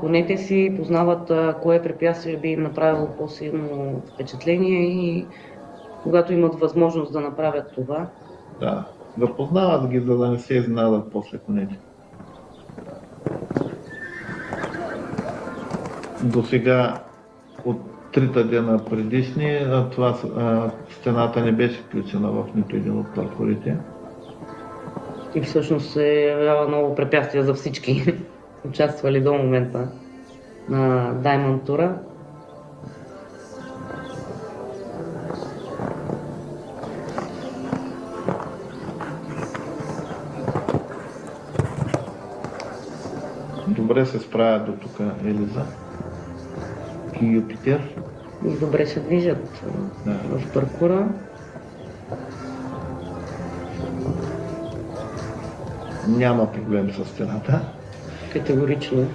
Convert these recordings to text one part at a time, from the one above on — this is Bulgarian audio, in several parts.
Конете си познават кое препятствие би им направило по-силно впечатление и когато имат възможност да направят това. Да, да познават ги, за да не се изненадат после конете. До сега от трите дена предишни, стената не беше включена в нито един от паркурите. И всъщност се явява ново препятствие за всички, участвали до момента на Diamond Tour. Добре се справят до тук Елиза и Юпитер. И добре се движат в паркура. Няма проблем с стената. Категорично.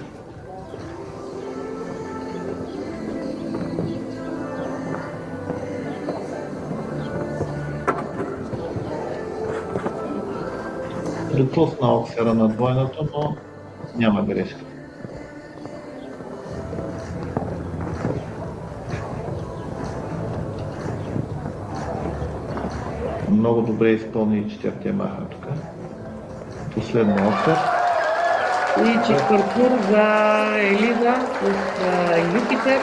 Припусна оксера на двойното, но няма грешка. Много добре изпълни и четвъртия маха тук. Последно оксер. И че паркур за Елиза с Юпитер.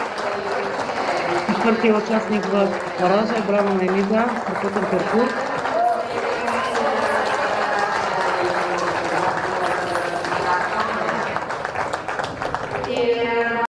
Четвъртия участник в паража. Браво на Елиза. Страхотен паркур.